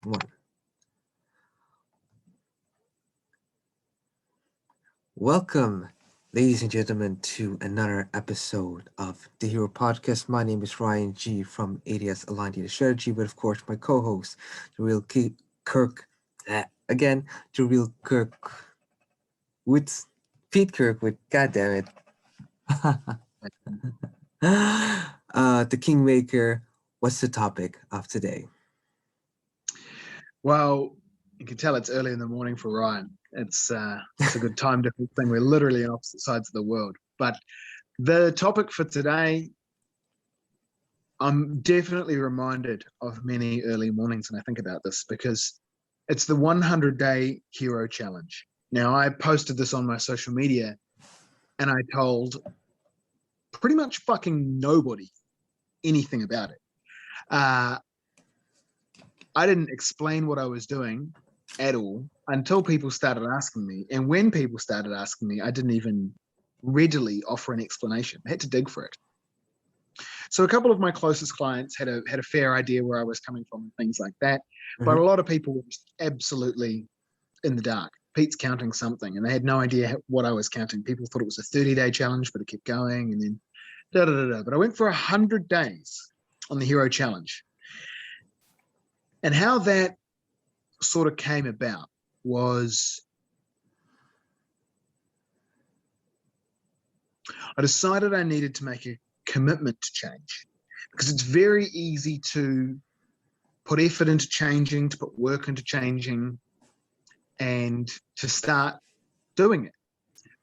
One. Welcome, ladies and gentlemen, to another episode of the Hero Podcast. My name is Ryan G from ADS Aligned Data Strategy, but of course, my co-host, the real Kirk, again, the real Kirk with Pete Kirkwood. God damn it. The Kingmaker. What's the topic of today? Well, you can tell it's early in the morning for Ryan. It's a good time difference thing. We're literally on opposite sides of the world. But the topic for today, I'm definitely reminded of many early mornings when I think about this, because it's the 100-day hero challenge. Now, I posted this on my social media and I told pretty much fucking nobody anything about it. I didn't explain what I was doing at all until people started asking me. And when people started asking me, I didn't even readily offer an explanation. I had to dig for it. So a couple of my closest clients had a fair idea where I was coming from and things like that. But a lot of people were just absolutely in the dark. Pete's counting something, and they had no idea what I was counting. People thought it was a 30-day challenge, but it kept going, and then da-da-da-da. But I went for 100 days on the Hero Challenge. And how that sort of came about was I decided I needed to make a commitment to change, because it's very easy to put effort into changing, to put work into changing, and to start doing it.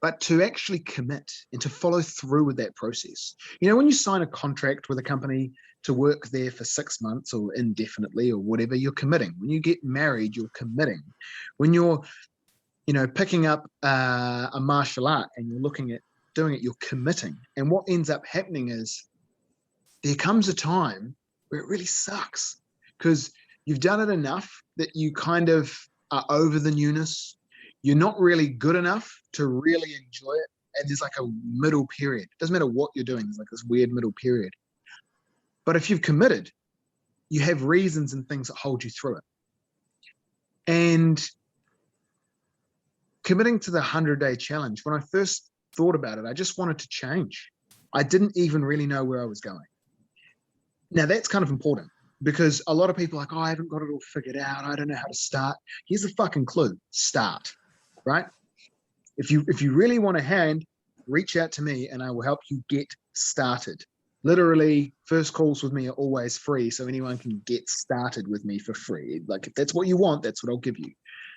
But to actually commit and to follow through with that process. You know, when you sign a contract with a company to work there for 6 months or indefinitely or whatever, you're committing. When you get married, you're committing. When you're, picking up a martial art and you're looking at doing it, you're committing. And what ends up happening is there comes a time where it really sucks, because you've done it enough that you kind of are over the newness. You're not really good enough to really enjoy it. And there's like a middle period. It doesn't matter what you're doing. There's like this weird middle period. But if you've committed, you have reasons and things that hold you through it. And committing to the 100-day challenge, when I first thought about it, I just wanted to change. I didn't even really know where I was going. Now, that's kind of important, because a lot of people are like, oh, I haven't got it all figured out. I don't know how to start. Here's the fucking clue. Start, right? If you really want a hand, reach out to me and I will help you get started. Literally, first calls with me are always free, so anyone can get started with me for free. Like, if that's what you want, that's what I'll give you.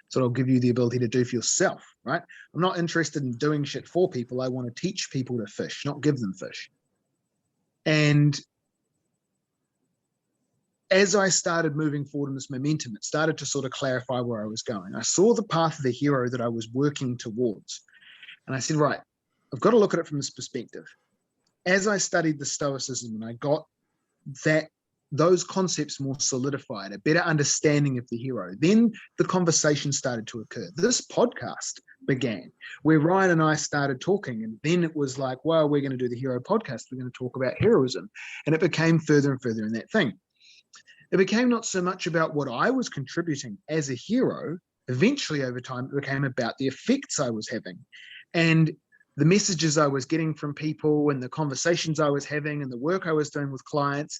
So I'll give you the ability to do for yourself, right? I'm not interested in doing shit for people. I want to teach people to fish, not give them fish. And as I started moving forward in this momentum, it started to sort of clarify where I was going. I saw the path of the hero that I was working towards. And I said, right, I've got to look at it from this perspective. As I studied the Stoicism and I got those concepts more solidified, a better understanding of the hero, then the conversation started to occur. This podcast began where Ryan and I started talking, and then it was like, well, we're going to do the Hero Podcast. We're going to talk about heroism. And it became further and further in that thing. It became not so much about what I was contributing as a hero. Eventually, over time, it became about the effects I was having and the messages I was getting from people and the conversations I was having and the work I was doing with clients.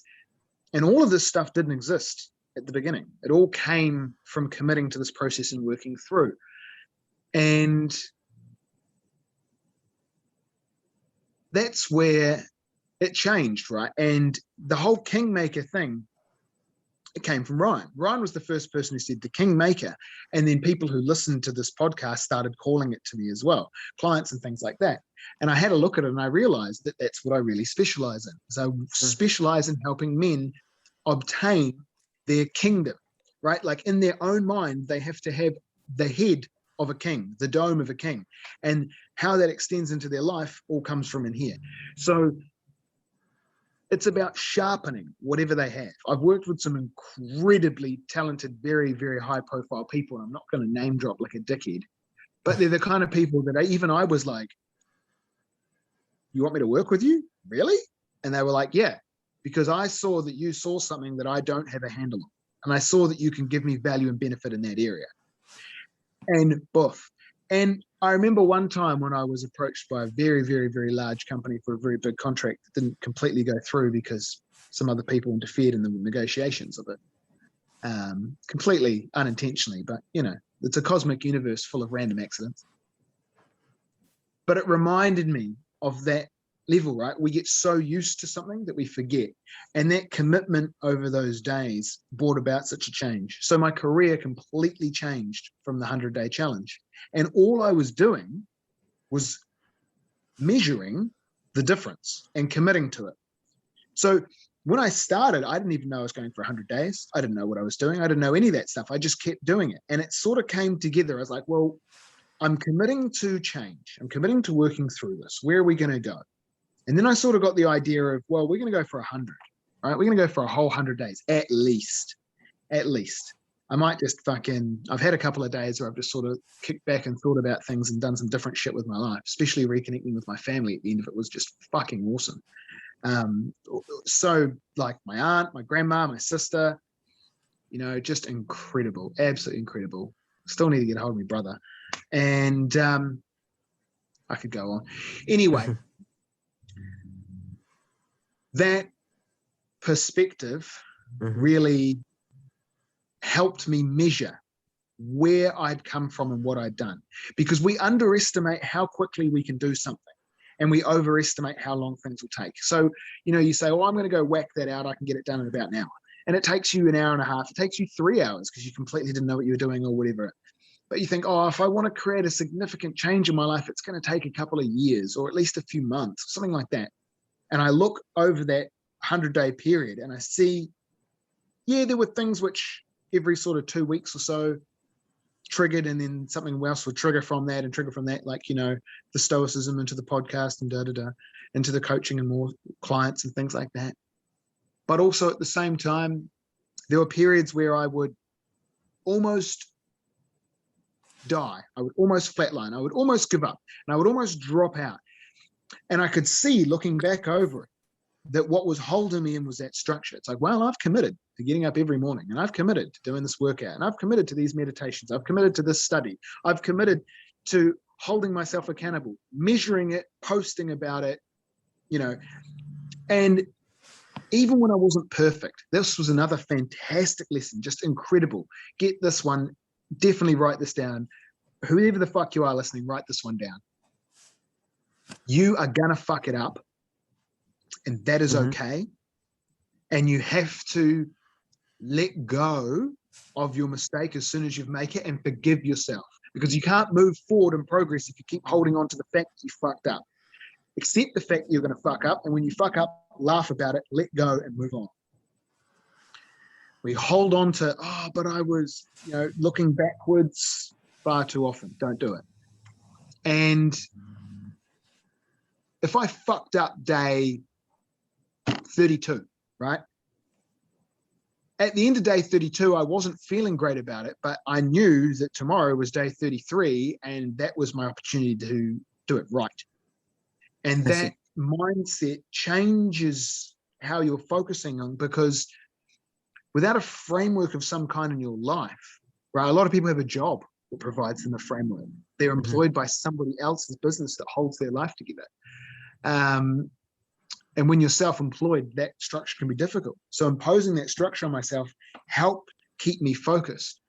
And all of this stuff didn't exist at the beginning. It all came from committing to this process and working through. And that's where it changed, right? And the whole Kingmaker thing, it came from Ryan. Ryan was the first person who said the Kingmaker, and then people who listened to this podcast started calling it to me as well, clients and things like that. And I had a look at it and I realized that that's what I really specialize in. So I specialize in helping men obtain their kingdom, right? Like in their own mind, they have to have the head of a king, the dome of a king, and how that extends into their life all comes from in here. So it's about sharpening whatever they have. I've worked with some incredibly talented, very, very high profile people. I'm not going to name drop like a dickhead, but they're the kind of people that even I was like, you want me to work with you? Really? And they were like, yeah, because I saw that you saw something that I don't have a handle on. And I saw that you can give me value and benefit in that area. And both. And I remember one time when I was approached by a very, very, very large company for a very big contract that didn't completely go through because some other people interfered in the negotiations of it. Completely unintentionally, but it's a cosmic universe full of random accidents. But it reminded me of that level, right? We get so used to something that we forget. And that commitment over those days brought about such a change. So my career completely changed from the 100-day challenge. And all I was doing was measuring the difference and committing to it. So when I started, I didn't even know I was going for 100 days. I didn't know what I was doing. I didn't know any of that stuff. I just kept doing it. And it sort of came together. I was like, well, I'm committing to change. I'm committing to working through this. Where are we going to go? And then I sort of got the idea of, well, we're going to go for 100. All right, we're going to go for a whole 100 days, at least. At least. I might just I've had a couple of days where I've just sort of kicked back and thought about things and done some different shit with my life, especially reconnecting with my family at the end of it was just fucking awesome. So like my aunt, my grandma, my sister, just incredible, absolutely incredible. Still need to get a hold of my brother. And I could go on. Anyway, that perspective really helped me measure where I'd come from and what I'd done. Because we underestimate how quickly we can do something and we overestimate how long things will take. So, you say, I'm going to go whack that out. I can get it done in about an hour. And it takes you an hour and a half. It takes you 3 hours because you completely didn't know what you were doing or whatever. But you think, if I want to create a significant change in my life, it's going to take a couple of years or at least a few months, something like that. And I look over that 100-day period and I see, there were things which every sort of 2 weeks or so triggered, and then something else would trigger from that and trigger from that, like, the stoicism into the podcast and into the coaching and more clients and things like that. But also at the same time, there were periods where I would almost die. I would almost flatline. I would almost give up and I would almost drop out. And I could see, looking back over it, that what was holding me in was that structure. It's like, well, I've committed to getting up every morning and I've committed to doing this workout and I've committed to these meditations. I've committed to this study. I've committed to holding myself accountable, measuring it, posting about it, and even when I wasn't perfect, this was another fantastic lesson, just incredible. Get this one, definitely write this down. Whoever the fuck you are listening, write this one down. You are gonna fuck it up, and that is okay. And you have to let go of your mistake as soon as you make it and forgive yourself, because you can't move forward and progress if you keep holding on to the fact that you fucked up. Accept the fact that you're going to fuck up, and when you fuck up, laugh about it, let go and move on. We hold on to, but I was, looking backwards far too often. Don't do it. And if I fucked up day 32, right? At the end of day 32, I wasn't feeling great about it, but I knew that tomorrow was day 33 and that was my opportunity to do it right. And that mindset changes how you're focusing on, because without a framework of some kind in your life, right? A lot of people have a job that provides them a framework. They're employed by somebody else's business that holds their life together. And when you're self-employed, that structure can be difficult. So imposing that structure on myself helped keep me focused.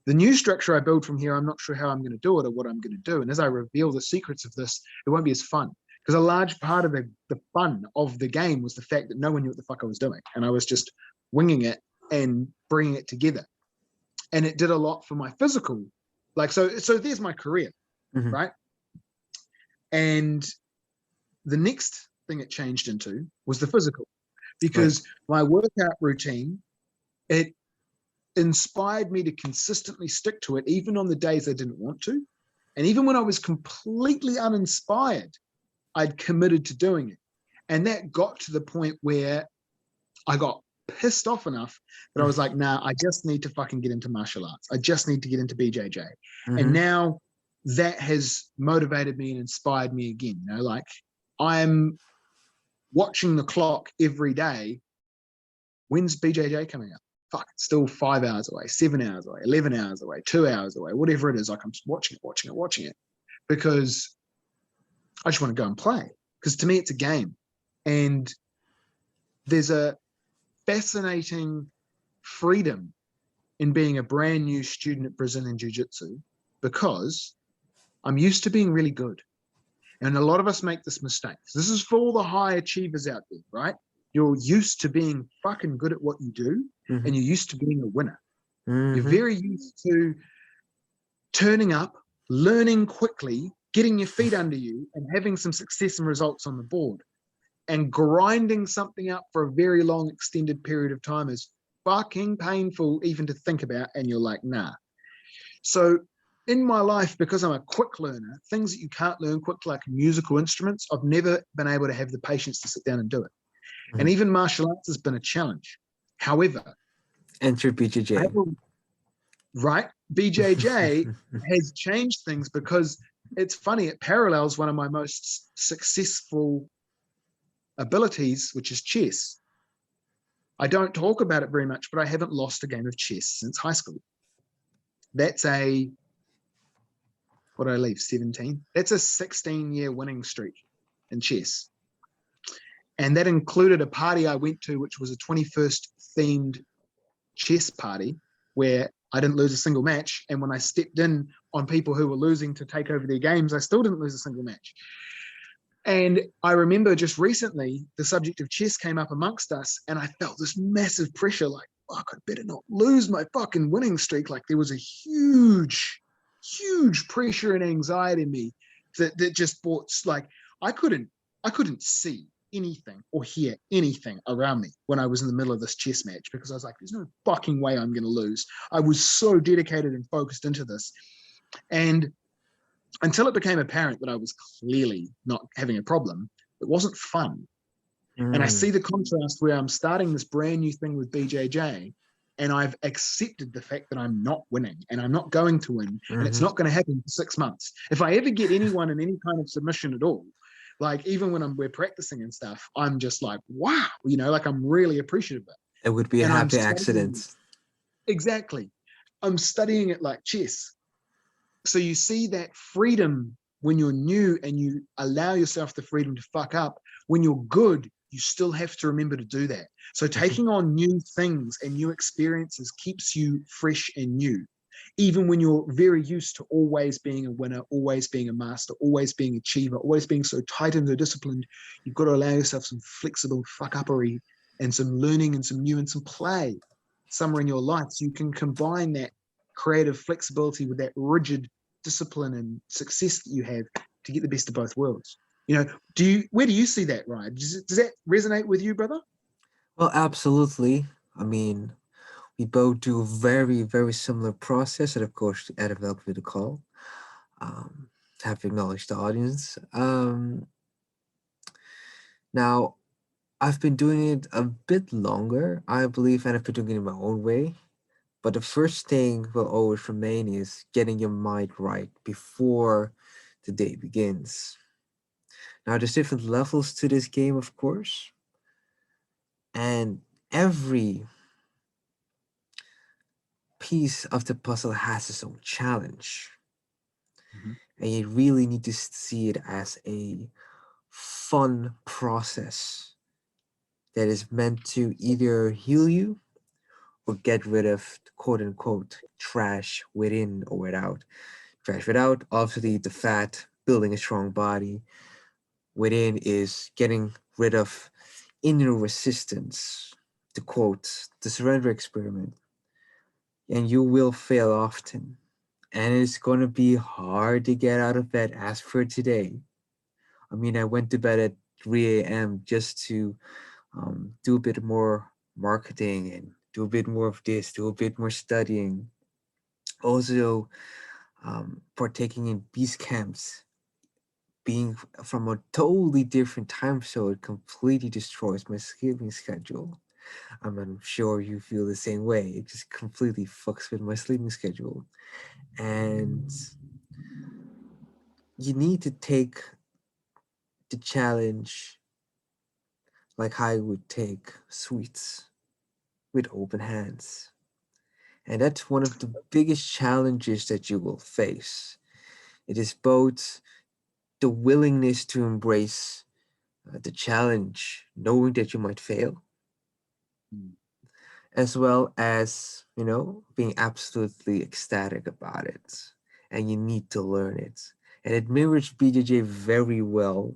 The new structure I build from here, I'm not sure how I'm going to do it or what I'm going to do. And as I reveal the secrets of this, it won't be as fun. Because a large part of the fun of the game was the fact that no one knew what the fuck I was doing. And I was just winging it and bringing it together. And it did a lot for my physical. So there's my career, right? And the next thing it changed into was the physical. Because my workout routine, it inspired me to consistently stick to it, even on the days I didn't want to. And even when I was completely uninspired, I'd committed to doing it. And that got to the point where I got pissed off enough that I was like, nah, I just need to fucking get into martial arts. I just need to get into BJJ. And now that has motivated me and inspired me again. I'm watching the clock every day. When's BJJ coming up? fuck, it's still 5 hours away, 7 hours away, 11 hours away, 2 hours away, whatever it is. Like I'm watching it because I just want to go and play. Because to me, it's a game. And there's a fascinating freedom in being a brand new student at Brazilian Jiu Jitsu because I'm used to being really good. And a lot of us make this mistake. This is for all the high achievers out there, right? You're used to being fucking good at what you do, Mm-hmm. and you're used to being a winner. You're Mm-hmm. very used to turning up, learning quickly, getting your feet under you, and having some success and results on the board. And grinding something up for a very long, extended period of time is fucking painful even to think about. And you're like, nah. So in my life, because I'm a quick learner, things that you can't learn quick, like musical instruments, I've never been able to have the patience to sit down and do it. Mm-hmm. And even martial arts has been a challenge. However, Enter BJJ. Right? BJJ has changed things because it's funny, it parallels one of my most successful abilities, which is chess. I don't talk about it very much, but I haven't lost a game of chess since high school. That's what did I leave, 17? That's a 16-year winning streak in chess. And that included a party I went to, which was a 21st themed chess party where I didn't lose a single match. And when I stepped in on people who were losing to take over their games, I still didn't lose a single match. And I remember just recently the subject of chess came up amongst us, and I felt this massive pressure, like, fuck, I better not lose my fucking winning streak. Like there was a huge, huge pressure and anxiety in me that just brought, like, I couldn't see anything or hear anything around me when I was in the middle of this chess match because I was like, there's no fucking way I'm going to lose. I was so dedicated and focused into this. And until it became apparent that I was clearly not having a problem, it wasn't fun. And I see the contrast where I'm starting this brand new thing with BJJ and I've accepted the fact that I'm not winning and I'm not going to win and it's not going to happen for 6 months. If I ever get anyone in any kind of submission at all, like even when we're practicing and stuff, I'm just like, wow, like I'm really appreciative of it. It would be a And happy accident. Exactly. I'm studying it like chess. So you see that freedom when you're new and you allow yourself the freedom to fuck up. When you're good, you still have to remember to do that. So taking on new things and new experiences keeps you fresh and new. Even when you're very used to always being a winner, always being a master, always being an achiever, always being so tight and so disciplined, you've got to allow yourself some flexible fuck-uppery and some learning and some new and some play somewhere in your life so you can combine that creative flexibility with that rigid discipline and success that you have to get the best of both worlds. Where do you see that, Ryan? Does that resonate with you, brother? Well, absolutely. I mean, we both do a very, very similar process, and of course, to add welcome to the call. Um, have to acknowledge the audience. Now, I've been doing it a bit longer, I believe, and I've been doing it in my own way. But the first thing will always remain is getting your mind right before the day begins. Now, there's different levels to this game, of course, and every piece of the puzzle has its own challenge. Mm-hmm. And you really need to see it as a fun process that is meant to either heal you or get rid of quote unquote trash within or without. Trash without, obviously, the fat, building a strong body. Within is getting rid of inner resistance, to quote the surrender experiment. And you will fail often. And it's going to be hard to get out of bed as for today. I mean, I went to bed at 3 a.m. just to do a bit more marketing and do a bit more of this, do a bit more studying. Also, partaking in beast camps, being from a totally different time zone completely destroys my sleeping schedule. I'm sure you feel the same way. It just completely fucks with my sleeping schedule. And you need to take the challenge like I would take sweets, with open hands. And that's one of the biggest challenges that you will face. It is both the willingness to embrace the challenge, knowing that you might fail, Mm. as well as, being absolutely ecstatic about it. And you need to learn it. And it mirrors BJJ very well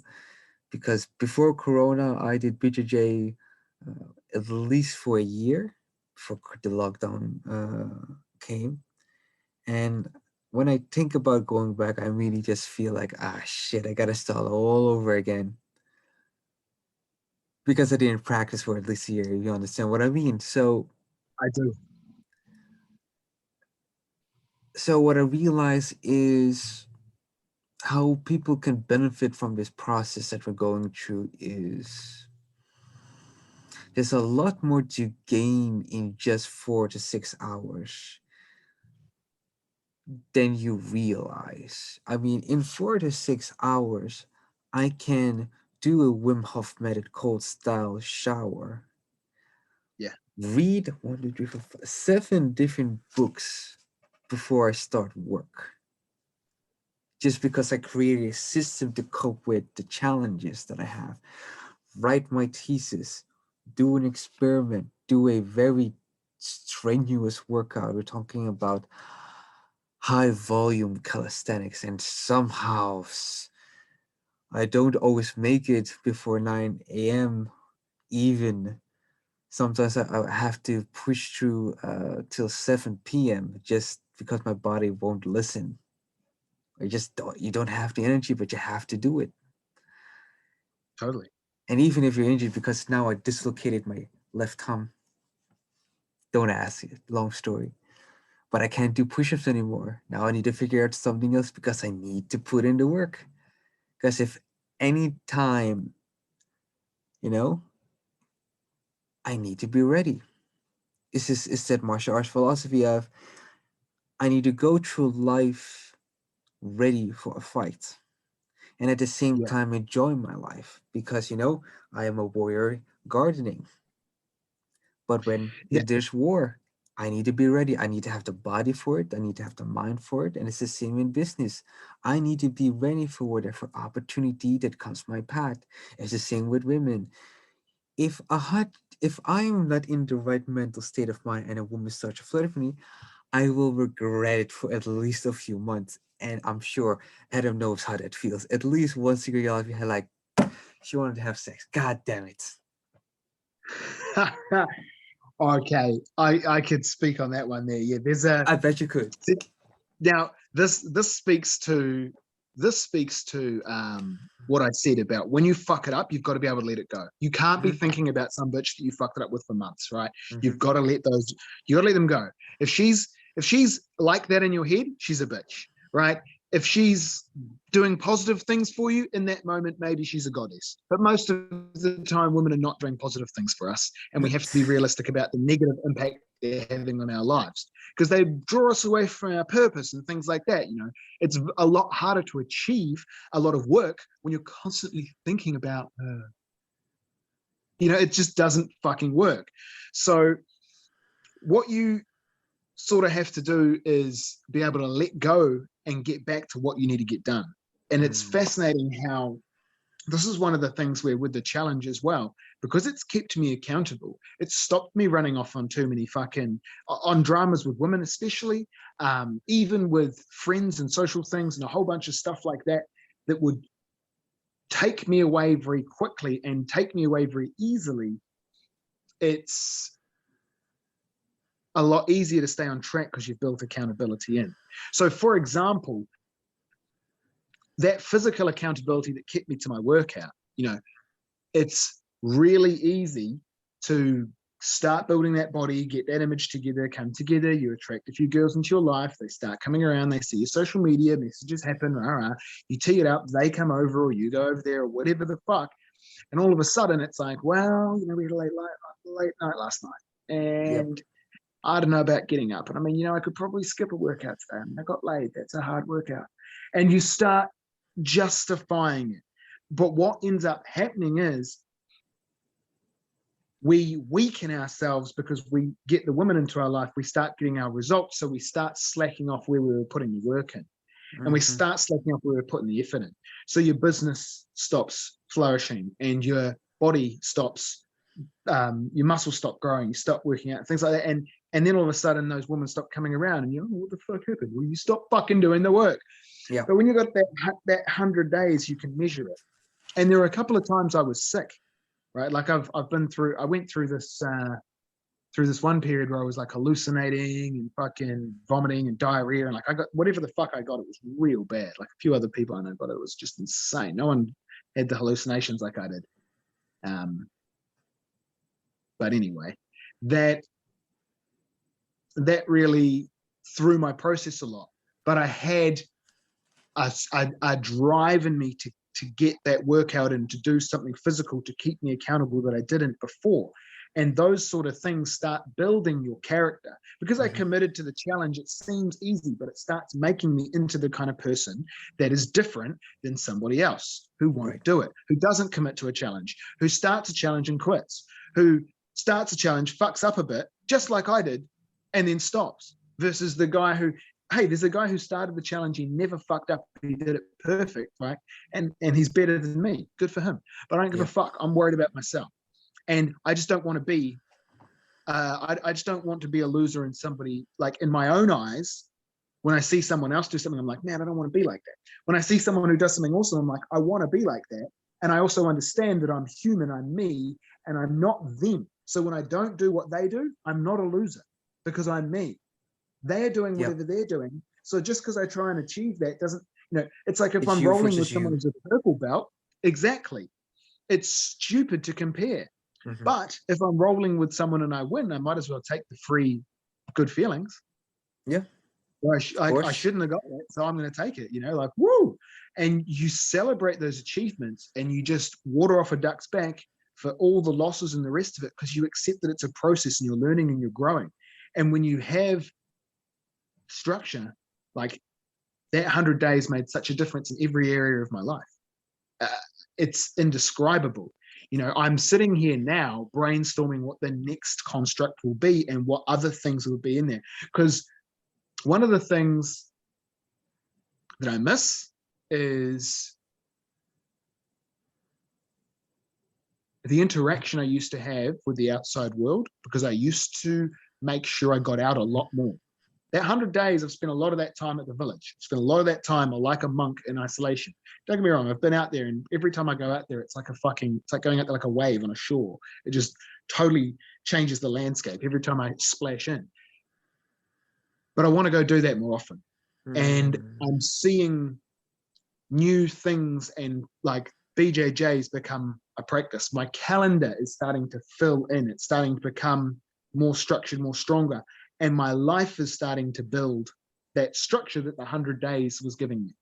because before Corona, I did BJJ at least for a year before the lockdown came. And when I think about going back, I really just feel like, shit, I gotta start all over again because I didn't practice for at least a year. You understand what I mean? I do. So what I realize is how people can benefit from this process that we're going through is there's a lot more to gain in just 4 to 6 hours than you realize. I mean, in 4 to 6 hours, I can do a Wim Hof method cold style shower, Yeah. read 7 different books before I start work. Just because I created a system to cope with the challenges that I have. Write my thesis, do an experiment, do a very strenuous workout. We're talking about high volume calisthenics, and somehow I don't always make it before 9 a.m. Even sometimes I have to push through till 7 p.m. just because my body won't listen. I just don't, you don't have the energy, but you have to do it. Totally. And even if you're injured, because now I dislocated my left thumb, don't ask it, long story. But I can't do push-ups anymore. Now I need to figure out something else because I need to put in the work. Because if any time, you know, I need to be ready. It's that martial arts philosophy of I need to go through life ready for a fight. And at the same Yeah. time enjoy my life. Because, I am a warrior gardening. But when Yeah. there's war, I need to be ready. I need to have the body for it. I need to have the mind for it. And it's the same in business. I need to be ready for whatever opportunity that comes my path. It's the same with women. If if I am not in the right mental state of mind and a woman starts to flirt with me, I will regret it for at least a few months. And I'm sure Adam knows how that feels. At least once in your life, you had like, she wanted to have sex. God damn it. Okay. I could speak on that one there. Yeah. There's a I bet you could. now this speaks to what I said about when you fuck it up, you've got to be able to let it go. You can't be Mm-hmm. thinking about some bitch that you fucked it up with for months, right? Mm-hmm. You've got to you got to let them go. If she's like that in your head, she's a bitch, right? If she's doing positive things for you in that moment, maybe she's a goddess. But most of the time, women are not doing positive things for us, and we have to be realistic about the negative impact they're having on our lives because they draw us away from our purpose and things like that. It's a lot harder to achieve a lot of work when you're constantly thinking about her. It just doesn't fucking work. So what you sort of have to do is be able to let go and get back to what you need to get done. And it's Mm. fascinating how this is one of the things where with the challenge as well, because it's kept me accountable. It's stopped me running off on too many on dramas with women, especially, even with friends and social things and a whole bunch of stuff like that, that would take me away very quickly and take me away very easily. It's a lot easier to stay on track because you've built accountability in. So, for example, that physical accountability that kept me to my workout, it's really easy to start building that body, get that image together, come together. You attract a few girls into your life. They start coming around. They see your social media messages happen. You tee it up. They come over, or you go over there, or whatever the fuck. And all of a sudden, it's like, well, we had a late night last night, Yep. and I don't know about getting up. And I mean, I could probably skip a workout today. I mean, I got laid. That's a hard workout. And you start justifying it. But what ends up happening is we weaken ourselves because we get the women into our life, we start getting our results, so we start slacking off where we were putting the work in. And we start slacking off where we're putting the effort in. So your business stops flourishing and your body stops, your muscles stop growing, you stop working out, things like that. And then all of a sudden those women stop coming around and you're, oh, what the fuck happened? Well, you stop fucking doing the work. Yeah. But when you got that 100 days, you can measure it. And there were a couple of times I was sick, right? Like I went through this one period where I was like hallucinating and fucking vomiting and diarrhea, and like I got whatever the fuck I got, it was real bad. Like a few other people I know got it. It was just insane. No one had the hallucinations like I did. But anyway, that really threw my process a lot. But I had a drive in me to get that workout and to do something physical to keep me accountable that I didn't before. And those sort of things start building your character. Because I committed to the challenge, it seems easy, but it starts making me into the kind of person that is different than somebody else who won't do it, who doesn't commit to a challenge, who starts a challenge and quits, who starts a challenge, fucks up a bit, just like I did, and then stops, versus the guy who, hey, there's a guy who started the challenge, he never fucked up, he did it perfect, right? And he's better than me. Good for him. But I don't give a fuck. I'm worried about myself. And I just don't want to be, I just don't want to be a loser in somebody, like in my own eyes. When I see someone else do something, I'm like, man, I don't want to be like that. When I see someone who does something awesome, I'm like, I want to be like that. And I also understand that I'm human, I'm me, and I'm not them. So when I don't do what they do, I'm not a loser because I'm me. They're doing whatever they're doing. So just because I try and achieve that doesn't, it's like if I'm rolling with someone who's a purple belt, exactly. It's stupid to compare. But if I'm rolling with someone and I win, I might as well take the free good feelings. Yeah. I shouldn't have got that, so I'm going to take it, like, woo. And you celebrate those achievements and you just water off a duck's back for all the losses and the rest of it, because you accept that it's a process and you're learning and you're growing. And when you have structure, like that 100 days made such a difference in every area of my life. It's indescribable. I'm sitting here now brainstorming what the next construct will be and what other things will be in there. Because one of the things that I miss is the interaction I used to have with the outside world, because I used to make sure I got out a lot more. That 100 days, I've spent a lot of that time at the village. I've spent a lot of that time like a monk in isolation. Don't get me wrong, I've been out there, and every time I go out there, it's like going out there like a wave on a shore. It just totally changes the landscape every time I splash in. But I want to go do that more often. And I'm seeing new things, and like BJJ's become a practice. My calendar is starting to fill in. It's starting to become more structured, more stronger. And my life is starting to build that structure that the 100 days was giving me.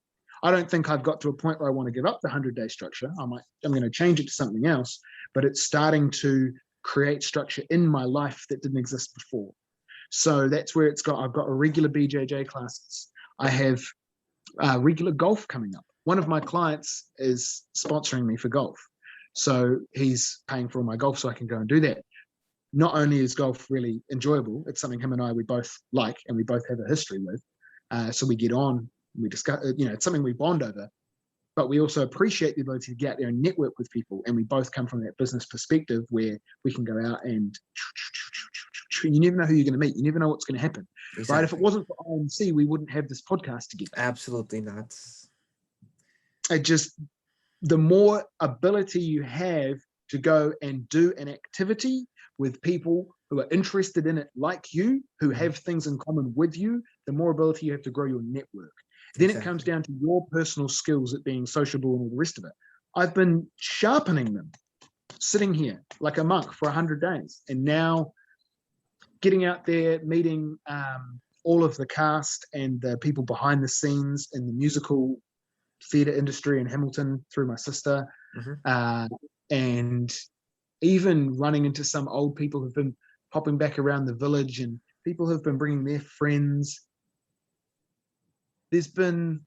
I don't think I've got to a point where I want to give up the 100-day structure. I'm going to change it to something else, but it's starting to create structure in my life that didn't exist before. So that's where I've got a regular BJJ classes. I have regular golf coming up. One of my clients is sponsoring me for golf. So he's paying for all my golf so I can go and do that. Not only is golf really enjoyable, it's something him and I, we both like and we both have a history with. So we get on, we discuss, it's something we bond over, but we also appreciate the ability to get out there and network with people. And we both come from that business perspective where we can go out and you never know who you're going to meet. You never know what's going to happen. Exactly. Right? If it wasn't for IMC, we wouldn't have this podcast together. Absolutely not. The more ability you have to go and do an activity with people who are interested in it like you, who have things in common with you, the more ability you have to grow your network. Then it comes down to your personal skills at being sociable and all the rest of it. I've been sharpening them, sitting here like a monk for 100 days. And now getting out there, meeting all of the cast and the people behind the scenes in the musical theatre industry in Hamilton through my sister, and even running into some old people who've been popping back around the village and people who've been bringing their friends. There's been,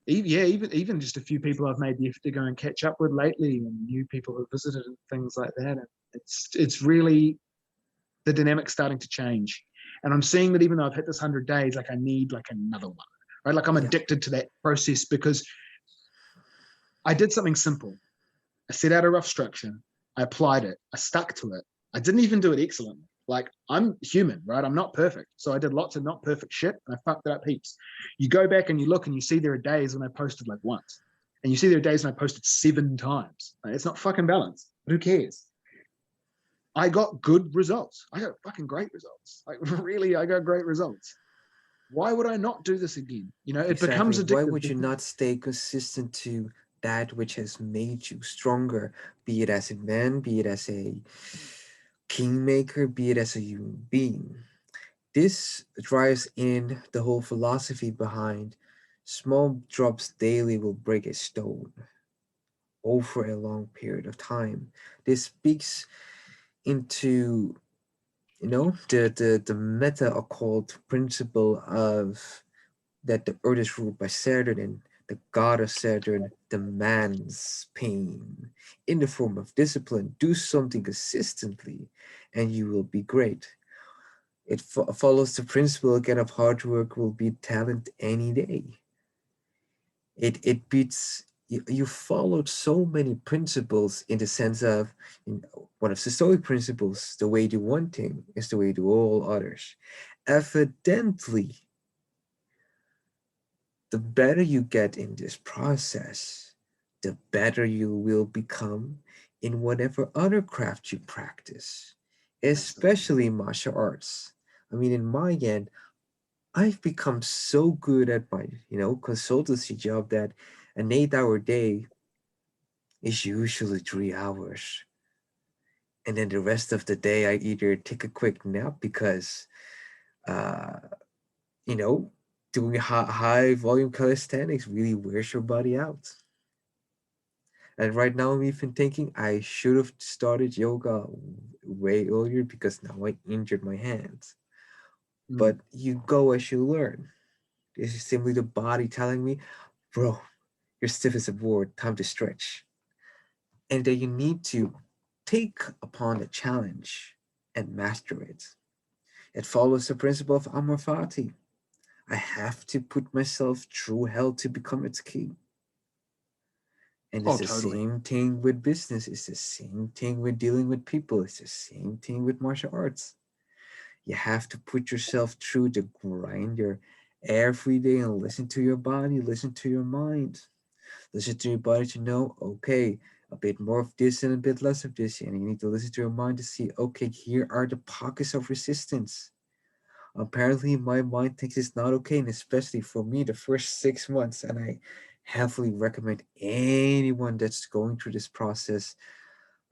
even just a few people I've made the effort to go and catch up with lately, and new people who visited and things like that. And It's really the dynamic starting to change. And I'm seeing that even though I've hit this 100 days, like I need like another one, right? Like I'm addicted to that process because I did something simple. I set out a rough structure. I applied it. I stuck to it. I didn't even do it excellently. Like I'm human, right? I'm not perfect. So I did lots of not perfect shit and I fucked it up heaps. You go back and you look and you see there are days when I posted like once. And you see there are days when I posted 7 times. Like, it's not fucking balanced. But who cares? I got good results. I got fucking great results. Like really, I got great results. Why would I not do this again? You know, it Exactly. becomes Why addictive. would you not stay consistent to that which has made you stronger, be it as a man, be it as a kingmaker, be it as a human being? This drives in the whole philosophy behind small drops daily will break a stone over a long period of time. This speaks into the meta occult principle of that the earth is ruled by Saturn and the god of Saturn demands pain in the form of discipline. Do something consistently and you will be great. It follows the principle again of hard work will beat talent any day. It beats you followed so many principles in the sense of one of the Stoic principles, the way to do one thing is the way to do all others. Evidently, the better you get in this process, the better you will become in whatever other craft you practice, Absolutely. especially martial arts. I mean, in my end, I've become so good at my, consultancy job that an 8 hour day is usually 3 hours. And then the rest of the day, I either take a quick nap because, uh, you know, doing high volume calisthenics really wears your body out. And right now, I'm even thinking I should have started yoga way earlier because now I injured my hands. Mm, But you go as you learn. This is simply the body telling me, bro, you're stiff as a board, time to stretch. And that you need to take upon the challenge and master it. It follows the principle of Amor Fati. I have to put myself through hell to become its king. And it's oh, the totally. same thing with business. It's the same thing with dealing with people. It's the same thing with martial arts. You have to put yourself through the grinder every day and listen to your body, listen to your mind. Listen to your body to know, okay, a bit more of this and a bit less of this. And you need to listen to your mind to see, okay, here are the pockets of resistance. Apparently, my mind thinks it's not okay, and especially for me, the first 6 months. And I heavily recommend anyone that's going through this process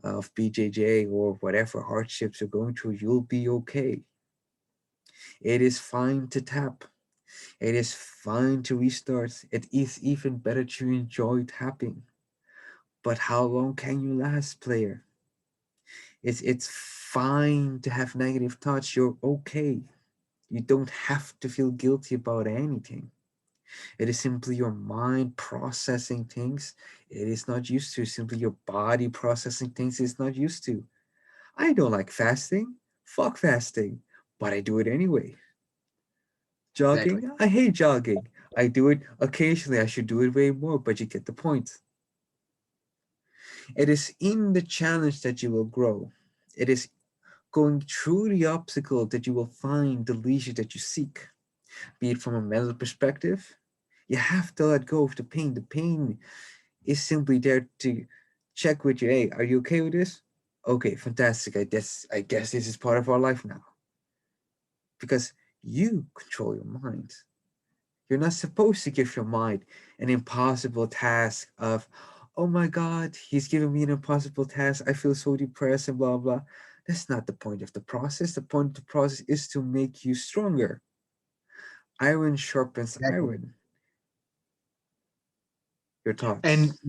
of BJJ or whatever hardships you're going through, you'll be okay. It is fine to tap. It is fine to restart. It is even better to enjoy tapping. But how long can you last, player? It's fine to have negative thoughts. You're okay. You don't have to feel guilty about anything. It is simply your mind processing things it is not used to. Simply your body processing things it's not used to. I don't like fasting. Fuck fasting. But I do it anyway. Exactly. Jogging? I hate jogging. I do it occasionally. I should do it way more, but you get the point. It is in the challenge that you will grow. It is going through the obstacle that you will find the leisure that you seek. Be it from a mental perspective, you have to let go of the pain. The pain is simply there to check with you. Hey, are you okay with this? Okay, fantastic. I guess this is part of our life now. Because you control your mind. You're not supposed to give your mind an impossible task of, oh my God, he's giving me an impossible task. I feel so depressed and blah, blah. That's not the point of the process. The point of the process is to make you stronger. Iron sharpens Exactly. iron. Your And thoughts.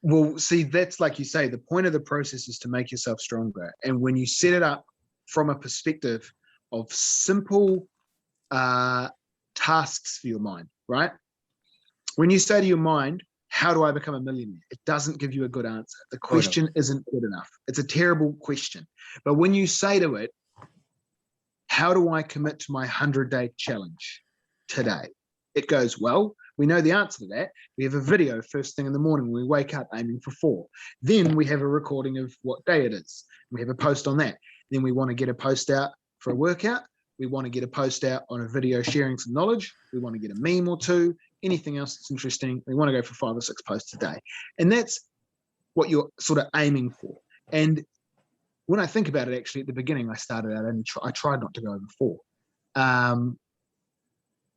well, see, that's like you say, the point of the process is to make yourself stronger. And when you set it up from a perspective of simple tasks for your mind, right? When you say to your mind, how do I become a millionaire? It doesn't give you a good answer. The Oh no. question isn't good enough. It's a terrible question. But when you say to it, how do I commit to my 100-day challenge today? It goes, well, we know the answer to that. We have a video first thing in the morning when we wake up aiming for 4. Then we have a recording of what day it is. We have a post on that. Then we want to get a post out for a workout. We want to get a post out on a video sharing some knowledge. We want to get a meme or two, anything else that's interesting. We want to go for 5 or 6 posts a day. And that's what you're sort of aiming for. And when I think about it, actually, at the beginning, I started out and I tried not to go over 4.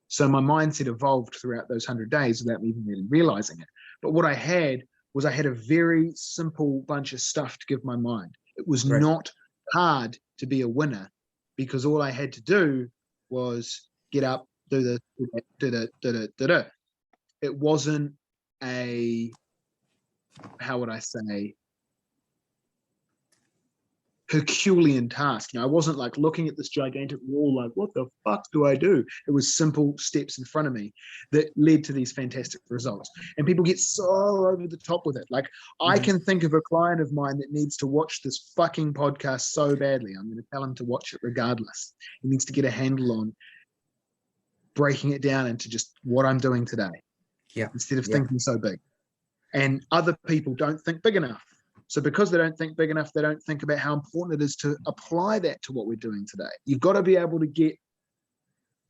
So my mindset evolved throughout those 100 days without me even really realizing it. But what I had a very simple bunch of stuff to give my mind. It was Right. not hard to be a winner because all I had to do was get up, do the. It wasn't a, how would I say, Herculean task. I wasn't like looking at this gigantic wall like, what the fuck do I do? It was simple steps in front of me that led to these fantastic results. And people get so over the top with it. Like, I can think of a client of mine that needs to watch this fucking podcast so badly. I'm going to tell him to watch it regardless. He needs to get a handle on breaking it down into just what I'm doing today. Yeah. Instead of thinking so big. And other people don't think big enough. So because they don't think big enough, they don't think about how important it is to apply that to what we're doing today. You've got to be able to get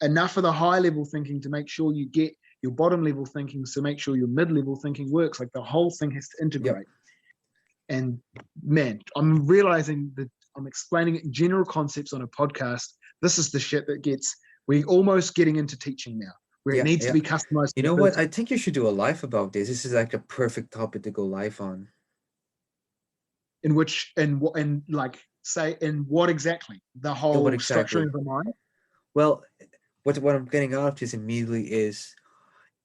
enough of the high level thinking to make sure you get your bottom level thinking, to make sure your mid level thinking works. Like the whole thing has to integrate. Yep. And man, I'm realizing that I'm explaining general concepts on a podcast. This is the shit that we're almost getting into teaching now, where it needs to be customized. You know what? I think you should do a live about this. This is like a perfect topic to go live on. In which, and like, say, in what exactly? The whole structuring of the mind? Well, what I'm getting out of this immediately is,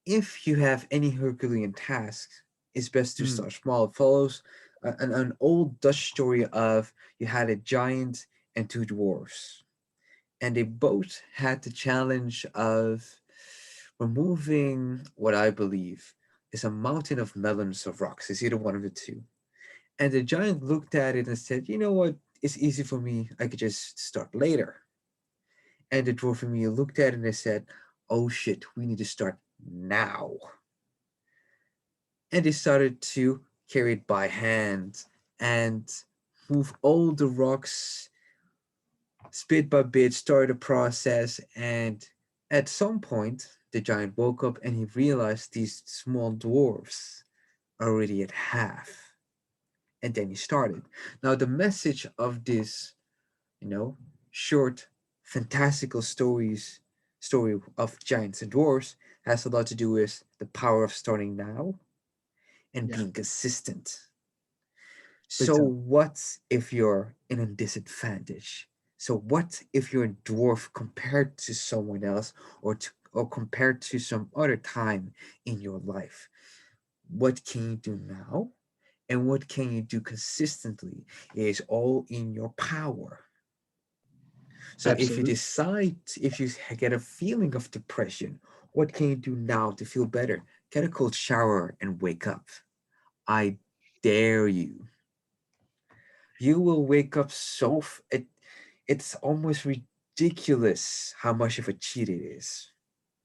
if you have any Herculean tasks, it's best to start small. It follows an old Dutch story of, you had a giant and 2 dwarfs. And they both had the challenge of removing what I believe is a mountain of melons of rocks. It's either one of the two. And the giant looked at it and said, you know what? It's easy for me. I could just start later. And the dwarf and me looked at it and they said, oh shit, we need to start now. And they started to carry it by hand and move all the rocks bit by bit, started the process. And at some point, the giant woke up and he realized these small dwarfs are already at half. And then he started. Now, the message of this, short, fantastical story of giants and dwarfs has a lot to do with the power of starting now and being consistent. So what if you're in a disadvantage? So what if you're a dwarf compared to someone else, or compared to some other time in your life? What can you do now? And what can you do consistently? It is all in your power. So Absolutely. if you get a feeling of depression, what can you do now to feel better? Get a cold shower and wake up. I dare you. You will wake up it's almost ridiculous how much of a cheat it is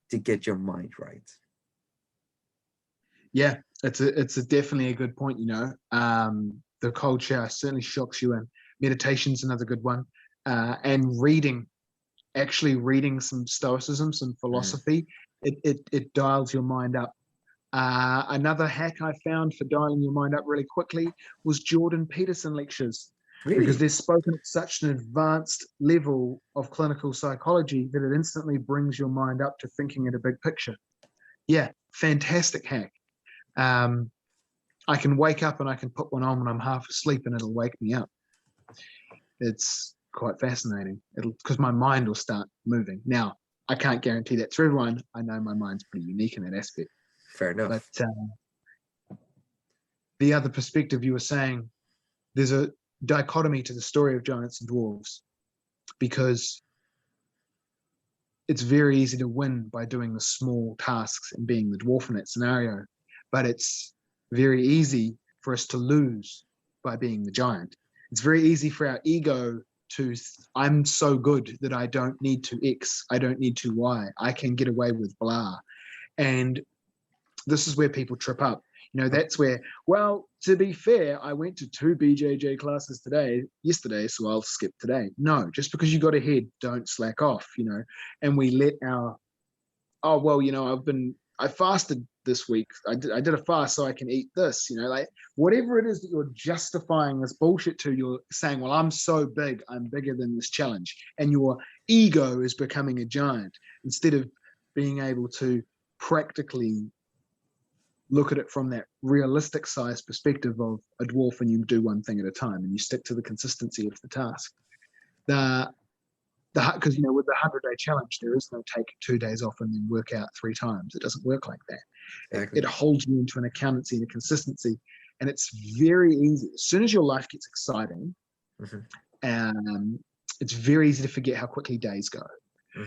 to get your mind right. Yeah, it's definitely a good point. The cold shower certainly shocks you, and meditation's another good one. And actually reading some stoicism, some philosophy, it dials your mind up. Another hack I found for dialing your mind up really quickly was Jordan Peterson lectures. Really? Because they're spoken at such an advanced level of clinical psychology that it instantly brings your mind up to thinking in a big picture. Yeah, fantastic hack. I can wake up and I can put one on when I'm half asleep and it'll wake me up. It's quite fascinating. Because my mind will start moving. Now, I can't guarantee that to everyone. I know my mind's pretty unique in that aspect. Fair enough. But the other perspective you were saying, there's a dichotomy to the story of giants and dwarves, because it's very easy to win by doing the small tasks and being the dwarf in that scenario. but it's very easy for us to lose by being the giant. It's very easy for our ego to, I'm so good that I don't need to X, I don't need to Y, I can get away with blah. And this is where people trip up. You know, that's where, well, to be fair, I went to 2 BJJ classes yesterday, so I'll skip today. No, just because you got ahead, don't slack off, you know. And we let our, oh, well, you know, I fasted this week. I did a fast so I can eat this, you know, like whatever it is that you're justifying this bullshit to, you're saying, well, I'm so big, I'm bigger than this challenge. And your ego is becoming a giant instead of being able to practically look at it from that realistic size perspective of a dwarf, and you do one thing at a time and you stick to the consistency of the task. Because, you know, with the 100-day challenge, there is no take 2 days off and then work out 3 times. It doesn't work like that. Exactly. It holds you into an accountancy and a consistency, and it's very easy. As soon as your life gets exciting, it's very easy to forget how quickly days go.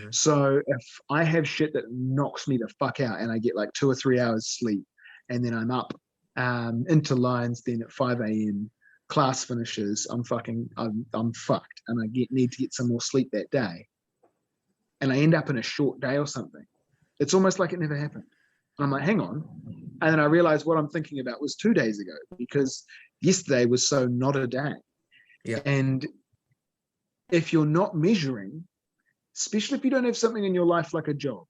So if I have shit that knocks me the fuck out and I get like 2 or 3 hours sleep, and then I'm up into lines then at 5 a.m., class finishes, I'm fucked, and I need to get some more sleep that day, and I end up in a short day or something, it's almost like it never happened. And I'm like, hang on. And then I realized what I'm thinking about was 2 days ago, because yesterday was so not a day. Yeah. And if you're not measuring, especially if you don't have something in your life like a job,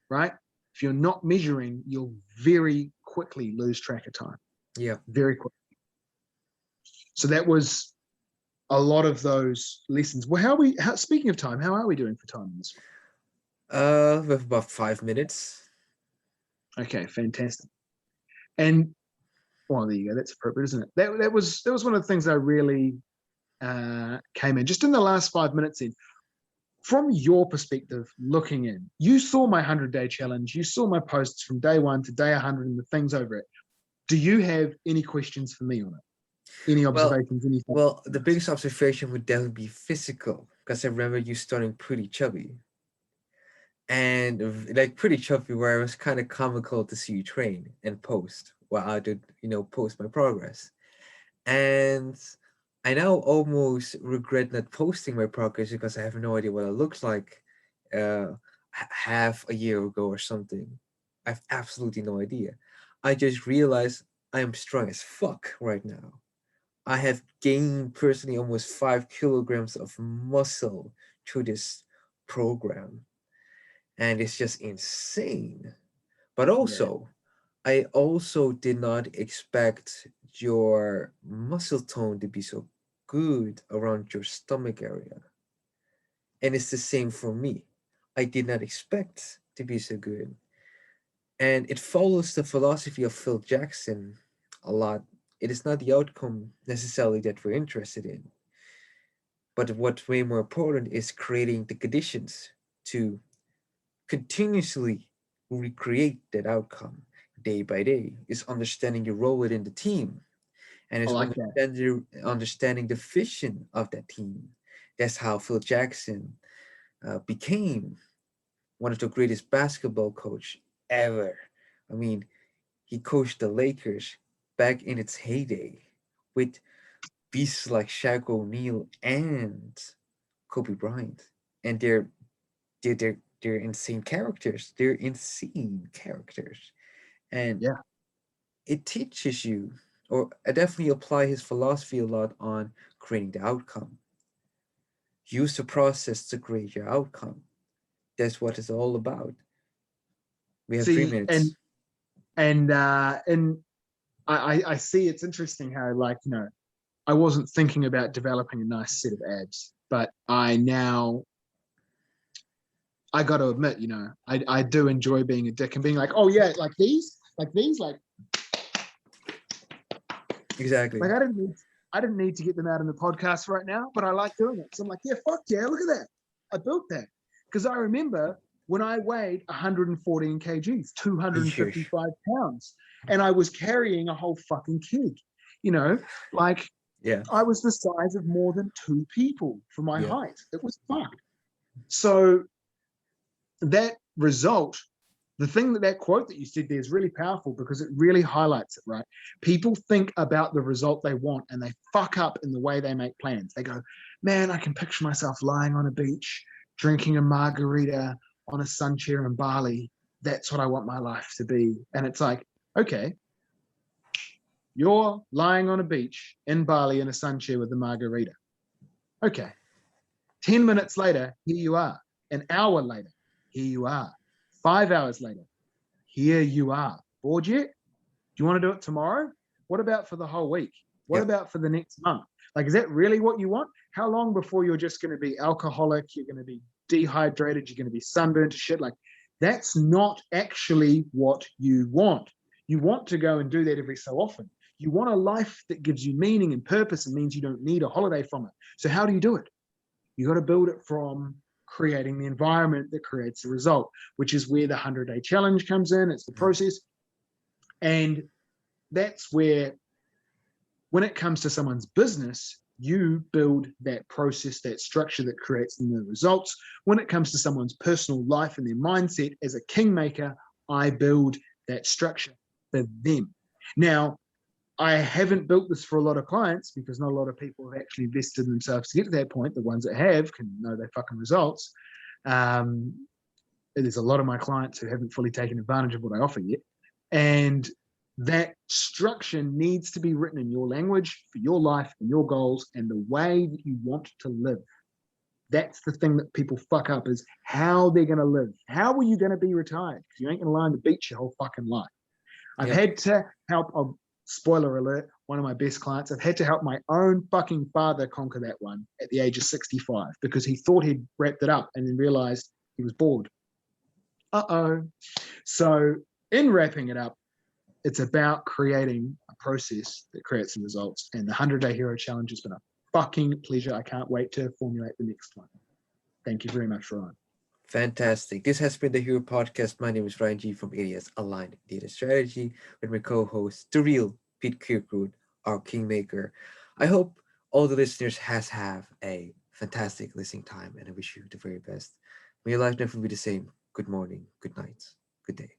right? If you're not measuring, you'll very quickly lose track of time. Yeah. Very quickly. So that was a lot of those lessons. Well, speaking of time, how are we doing for time in this one? With about 5 minutes. Okay, fantastic. And well, there you go. That's appropriate, isn't it? That was one of the things I really came in just in the last 5 minutes in. From your perspective, looking in, you saw my 100-day challenge. You saw my posts from day 1 to day 100 and the things over it. Do you have any questions for me on it? Any observations? Well, the biggest observation would definitely be physical, because I remember you starting pretty chubby. And like pretty chubby, where it was kind of comical to see you train and post while I did, post my progress. And I now almost regret not posting my progress because I have no idea what it looks like half a year ago or something. I have absolutely no idea. I just realized I am strong as fuck right now. I have gained personally almost 5 kilograms of muscle through this program. And it's just insane. But also, I also did not expect your muscle tone to be so good around your stomach area. And it's the same for me. I did not expect to be so good. And it follows the philosophy of Phil Jackson a lot. It is not the outcome necessarily that we're interested in, but what's way more important is creating the conditions to continuously recreate that outcome day by day. Is understanding your role within the team, and is understanding the vision of that team. That's how Phil Jackson became one of the greatest basketball coach ever. I mean, he coached the Lakers back in its heyday with beasts like Shaq O'Neal and Kobe Bryant, and they're insane characters. They're insane characters, and it teaches you, or I definitely apply his philosophy a lot on creating the outcome. Use the process to create your outcome. That's what it's all about. We have 3 minutes. And I see it's interesting how, like, I wasn't thinking about developing a nice set of abs, but I got to admit, I do enjoy being a dick and being like, oh yeah, like these, Exactly. Like I didn't need to get them out in the podcast right now, but I like doing it. So I'm like, yeah, fuck yeah, look at that. I built that. Because I remember when I weighed 114 kgs, 255 pounds, and I was carrying a whole fucking keg, like I was the size of more than 2 people for my height. It was fucked. So that result the thing that quote that you said there is really powerful because it really highlights it, right? People think about the result they want and they fuck up in the way they make plans. They go, man, I can picture myself lying on a beach, drinking a margarita on a sun chair in Bali. That's what I want my life to be. And it's like, okay, you're lying on a beach in Bali in a sun chair with a margarita. Okay. 10 minutes later, here you are. An hour later, here you are. 5 hours later, here you are. Bored yet? Do you want to do it tomorrow? What about for the whole week? What Yep. about for the next month? Like, is that really what you want? How long before you're just going to be alcoholic? You're going to be dehydrated. You're going to be sunburned to shit. Like, that's not actually what you want. You want to go and do that every so often. You want a life that gives you meaning and purpose and means you don't need a holiday from it. So how do you do it? You got to build it from creating the environment that creates the result, which is where the 100-day challenge comes in. It's the process. And that's where, when it comes to someone's business, you build that process, that structure that creates the results. When it comes to someone's personal life and their mindset as a kingmaker, I build that structure for them. Now, I haven't built this for a lot of clients because not a lot of people have actually invested in themselves to get to that point. The ones that have can know their fucking results. There's a lot of my clients who haven't fully taken advantage of what I offer yet. And that structure needs to be written in your language for your life and your goals and the way that you want to live. That's the thing that people fuck up, is how they're going to live. How are you going to be retired? Because you ain't going to lie on the beach your whole fucking life. I've Yep. had to help, spoiler alert, one of my best clients, I've had to help my own fucking father conquer that one at the age of 65 because he thought he'd wrapped it up and then realized he was bored. So in wrapping it up, it's about creating a process that creates the results. And the 100-day Hero Challenge has been a fucking pleasure. I can't wait to formulate the next one. Thank you very much, Ryan. Fantastic. This has been the Hero Podcast. My name is Ryan G from Areas Aligned Data Strategy with my co-host, the real Pete Kirkwood, our kingmaker. I hope all the listeners have a fantastic listening time, and I wish you the very best. May your life never be the same. Good morning, good night, good day.